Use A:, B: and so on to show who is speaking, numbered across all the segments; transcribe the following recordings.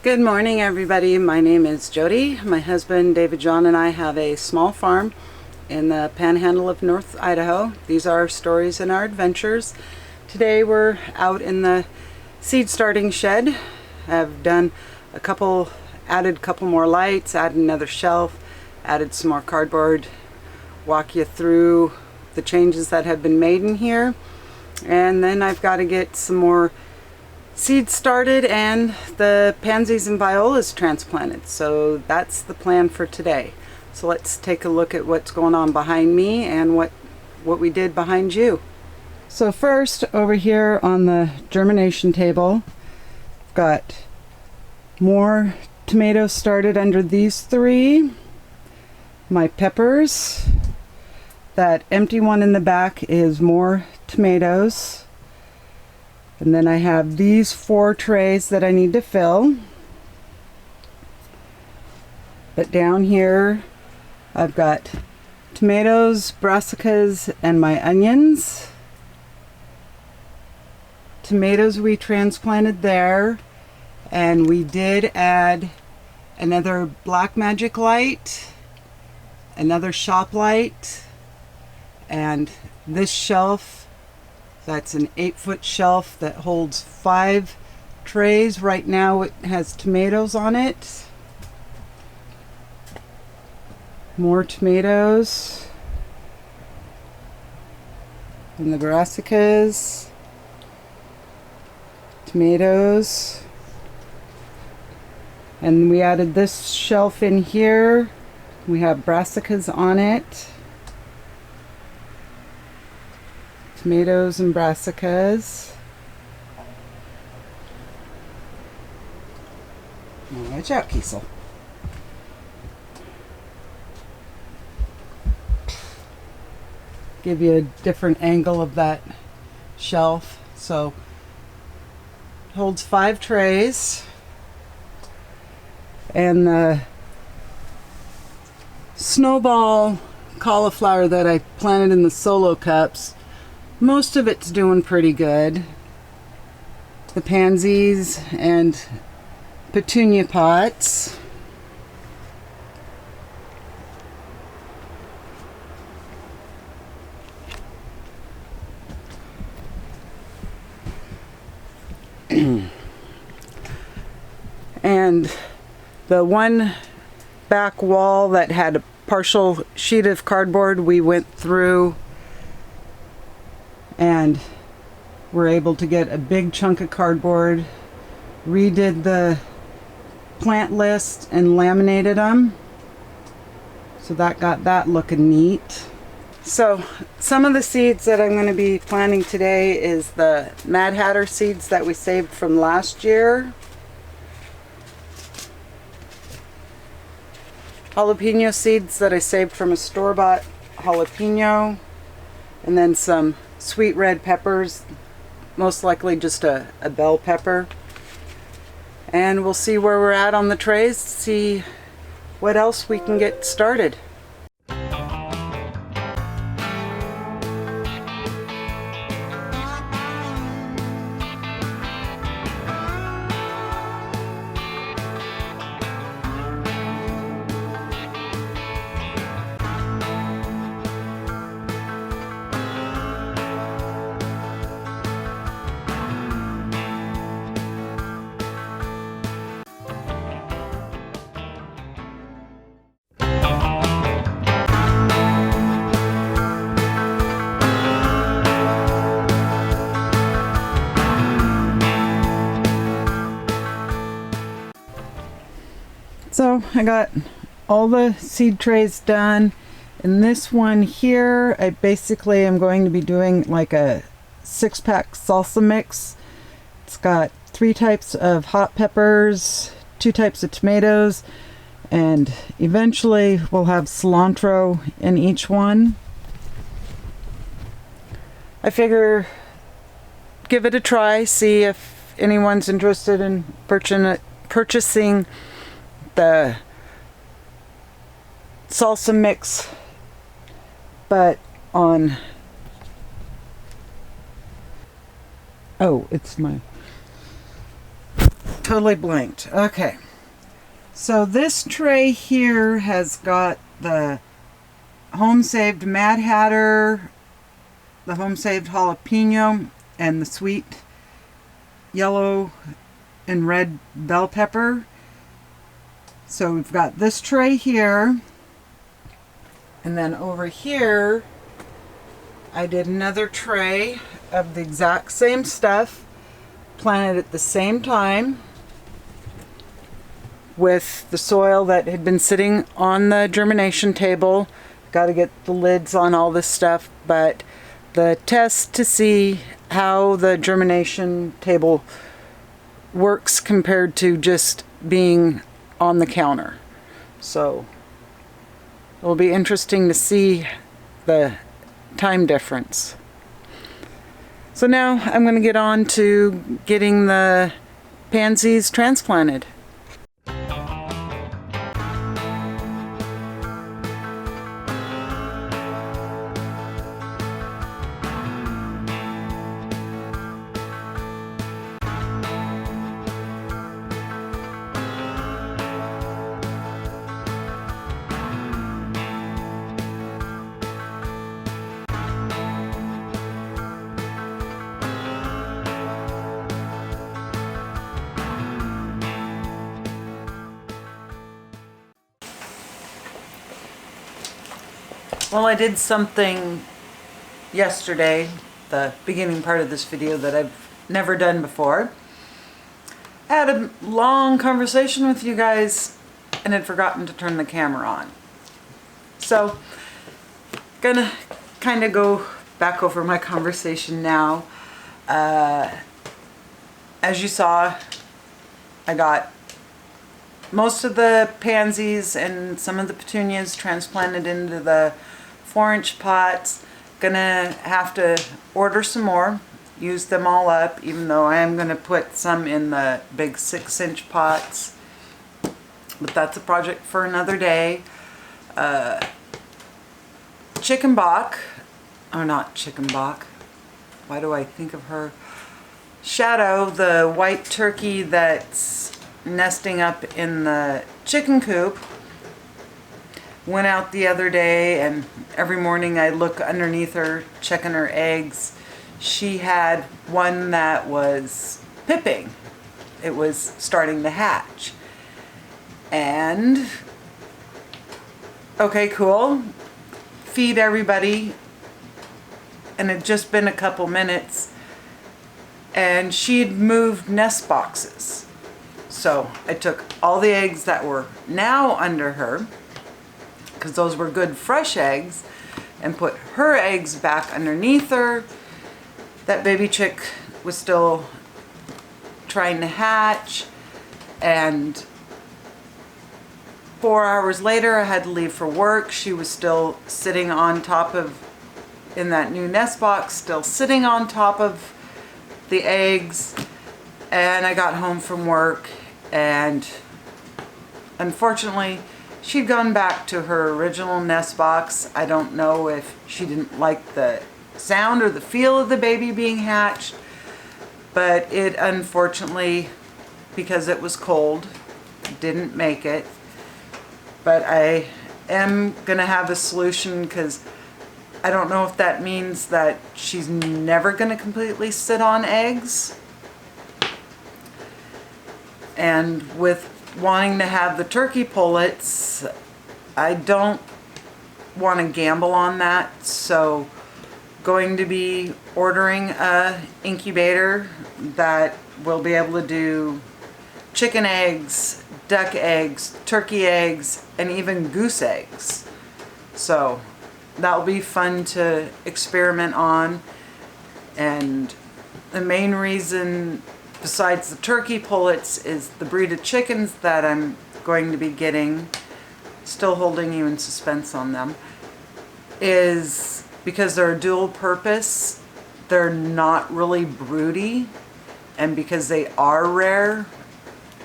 A: Good morning, everybody. My name is Jody. My husband David John and I have a small farm in the panhandle of North Idaho. These are our stories and our adventures. Today we're out in the seed starting shed. I've done added a couple more lights, added another shelf, added some more cardboard, walk you through the changes that have been made in here. And then I've got to get some more seeds started and the pansies and violas transplanted. So that's the plan for today. So let's take a look at what's going on behind me and what we did behind you. So first, over here on the germination table, I've got more tomatoes started under these three. My peppers. That empty one in the back is more tomatoes. And then I have these 4 trays that I need to fill. But down here I've got tomatoes, brassicas, and my onions. Tomatoes we transplanted there, and we did add another Black Magic light, another shop light, and this shelf. That's an 8-foot shelf that holds 5 trays. Right now it has tomatoes on it. More tomatoes. And the brassicas. Tomatoes. And we added this shelf in here. We have brassicas on it. Tomatoes and brassicas. Watch out, Kiesel. Give you a different angle of that shelf. So it holds 5 trays. And the snowball cauliflower that I planted in the solo cups, most of it's doing pretty good. The pansies and petunia pots. And the one back wall that had a partial sheet of cardboard, we went through and we're able to get a big chunk of cardboard, redid the plant list and laminated them. So that got that looking neat. So some of the seeds that I'm going to be planting today is the Mad Hatter seeds that we saved from last year. Jalapeno seeds that I saved from a store-bought jalapeno. And then some sweet red peppers, most likely just a bell pepper. And we'll see where we're at on the trays, see what else we can get started. So I got all the seed trays done. In this one here, I basically am going to be doing like a 6-pack salsa mix. It's got 3 types of hot peppers, 2 types of tomatoes, and eventually we'll have cilantro in each one. I figure give it a try, see if anyone's interested in purchasing the salsa mix. But on, oh, it's my, totally blanked. Okay. So this tray here has got the Home Saved Mad Hatter, the Home Saved Jalapeno, and the sweet yellow and red bell pepper. So we've got this tray here. And then over here, I did another tray of the exact same stuff, planted at the same time with the soil that had been sitting on the germination table. Got to get the lids on all this stuff, but the test to see how the germination table works compared to just being on the counter. So it'll be interesting to see the time difference. So now I'm going to get on to getting the pansies transplanted. Well, I did something yesterday, the beginning part of this video, that I've never done before. I had a long conversation with you guys and had forgotten to turn the camera on. So, gonna kind of go back over my conversation now. As you saw, I got most of the pansies and some of the petunias transplanted into the 4-inch pots. Gonna have to order some more, use them all up, even though I am gonna put some in the big 6-inch pots. But that's a project for another day. Chicken bok, or not chicken bok, why do I think of her? Shadow, the white turkey that's nesting up in the chicken coop, went out the other day, and every morning I look underneath her checking her eggs. She had one that was pipping. It was starting to hatch. And okay, cool. Feed everybody. And it'd just been a couple minutes and she'd moved nest boxes. So I took all the eggs that were now under her, because those were good fresh eggs, and put her eggs back underneath her. That baby chick was still trying to hatch, and 4 hours later I had to leave for work. She was still sitting on top of, in that new nest box, still sitting on top of the eggs. And I got home from work, and unfortunately she'd gone back to her original nest box. I don't know if she didn't like the sound or the feel of the baby being hatched, but it unfortunately, because it was cold, didn't make it. But I am gonna have a solution, because I don't know if that means that she's never gonna completely sit on eggs. And with wanting to have the turkey pullets, I don't want to gamble on that, so going to be ordering a incubator that will be able to do chicken eggs, duck eggs, turkey eggs, and even goose eggs. So that'll be fun to experiment on. And the main reason, besides the turkey pullets, is the breed of chickens that I'm going to be getting, still holding you in suspense on them, is because they're a dual purpose. They're not really broody, and because they are rare,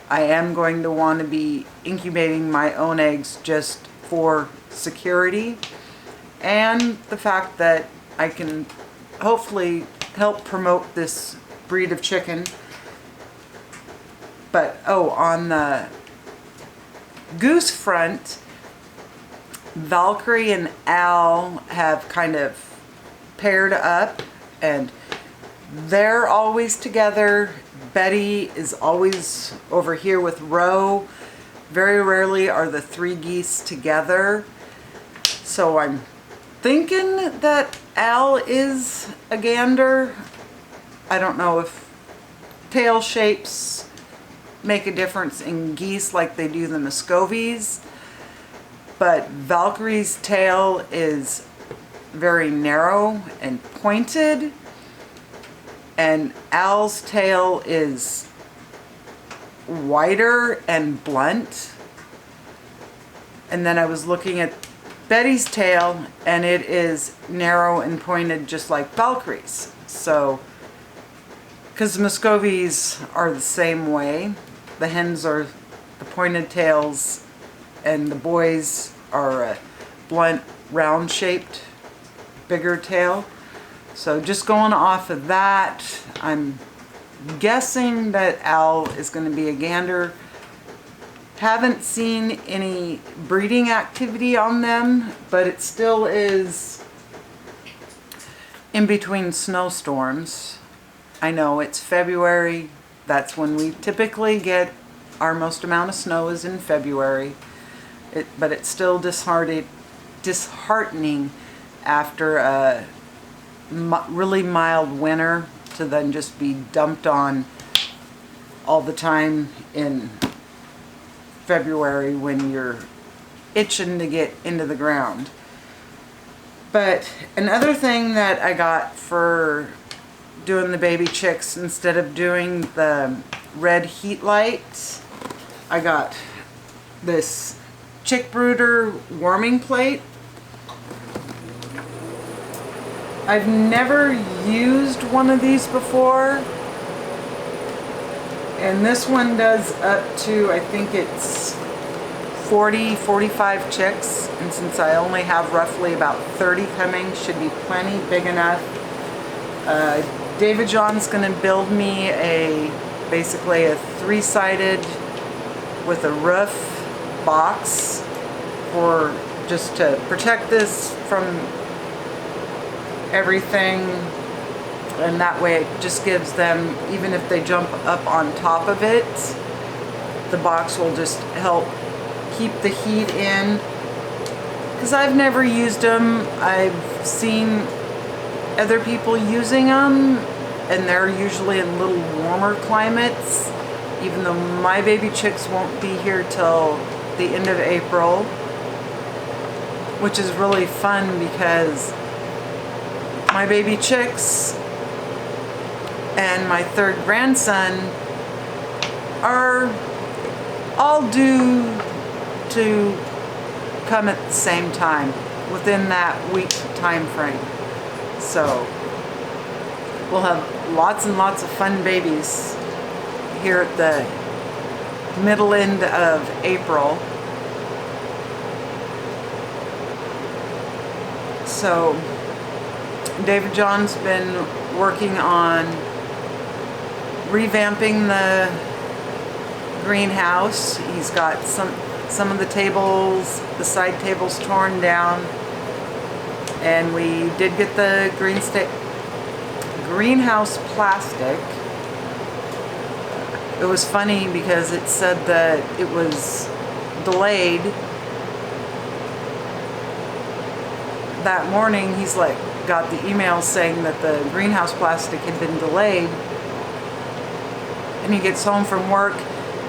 A: I am going to want to be incubating my own eggs just for security. and the fact that I can hopefully help promote this breed of chicken. But oh, on the goose front, Valkyrie and Al have kind of paired up, and they're always together. Betty is always over here with Ro. Very rarely are the three geese together. So I'm thinking that Al is a gander. I don't know if tail shapes make a difference in geese like they do the Muscovies, but Valkyrie's tail is very narrow and pointed, and Al's tail is wider and blunt. And then I was looking at Betty's tail, and it is narrow and pointed just like Valkyrie's. So, because Muscovies are the same way. The hens are the pointed tails, and the boys are a blunt, round-shaped, bigger tail. So just going off of that, I'm guessing that Al is going to be a gander. Haven't seen any breeding activity on them, but it still is in between snowstorms. I know it's February. That's when we typically get our most amount of snow is in February. But it's still disheartening after a really mild winter to then just be dumped on all the time in February when you're itching to get into the ground. But another thing that I got for doing the baby chicks, instead of doing the red heat light, I got this chick brooder warming plate. I've never used one of these before, and this one does up to, I think it's 45 chicks, and since I only have roughly about 30 coming, should be plenty big enough. David John's going to build me basically a three-sided with a roof box for just to protect this from everything, and that way it just gives them, even if they jump up on top of it, the box will just help keep the heat in. Because I've never used them. I've seen other people using them, and they're usually in little warmer climates, even though my baby chicks won't be here till the end of April, which is really fun because my baby chicks and my third grandson are all due to come at the same time within that week time frame. So we'll have lots and lots of fun babies here at the middle end of April. So David John's been working on revamping the greenhouse. He's got some of the tables, the side tables torn down, and we did get the greenhouse plastic. It was funny because it said that it was delayed. That morning he's like, got the email saying that the greenhouse plastic had been delayed, and he gets home from work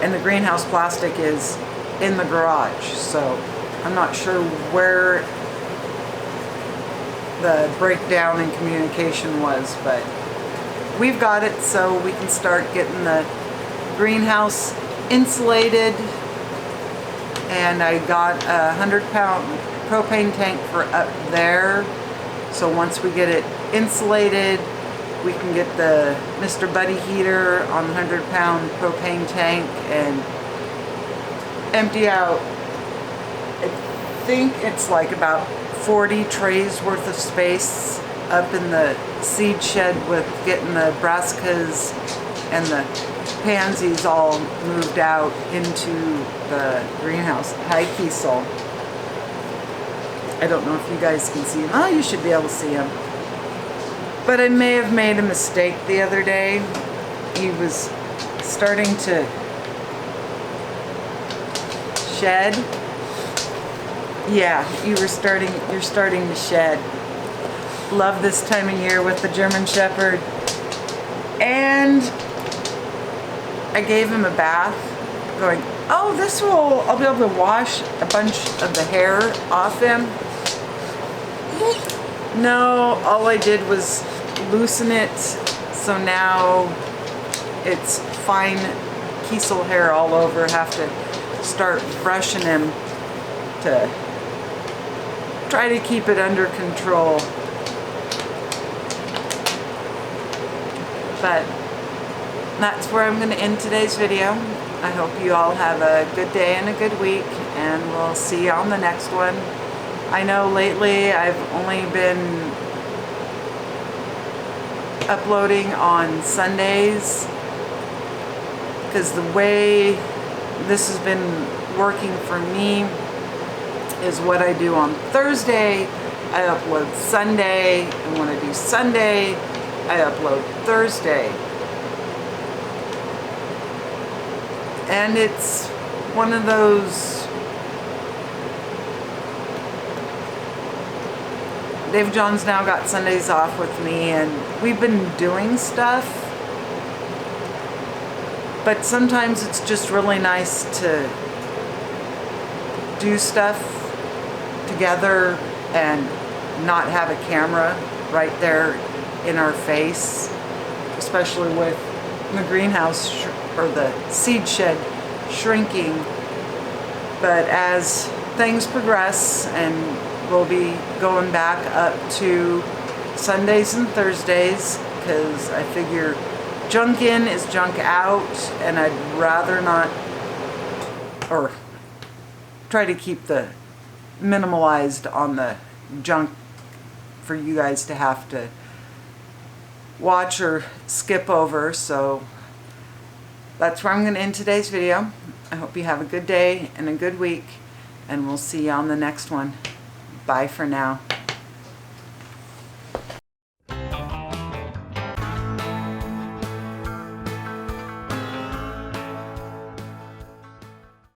A: and the greenhouse plastic is in the garage. So I'm not sure where the breakdown in communication was, but we've got it, so we can start getting the greenhouse insulated. And I got a 100-pound propane tank for up there. So once we get it insulated, we can get the Mr. Buddy heater on the 100-pound propane tank and empty out, I think it's like about 40 trays worth of space up in the seed shed with getting the brassicas and the pansies all moved out into the greenhouse. Hi, Kiesel. I don't know if you guys can see him. Oh, you should be able to see him. But I may have made a mistake the other day. He was starting to shed. Yeah, you're starting to shed. Love this time of year with the German Shepherd. And I gave him a bath, going, oh, I'll be able to wash a bunch of the hair off him. No, all I did was loosen it, so now it's fine Kiesel hair all over. Have to start brushing him to try to keep it under control. But that's where I'm going to end today's video. I hope you all have a good day and a good week, and we'll see you on the next one. I know lately I've only been uploading on Sundays because the way this has been working for me is what I do on Thursday, I upload Sunday, and when I do Sunday, I upload Thursday. And it's one of those, David John's now got Sundays off with me, and we've been doing stuff, but sometimes it's just really nice to do stuff together and not have a camera right there in our face, especially with the greenhouse or the seed shed shrinking. But as things progress, and we'll be going back up to Sundays and Thursdays, because I figure junk in is junk out, and I'd rather not, or try to keep the minimalized on the junk for you guys to have to watch or skip over. So that's where I'm going to end today's video. I hope you have a good day and a good week, and we'll see you on the next one. Bye for now.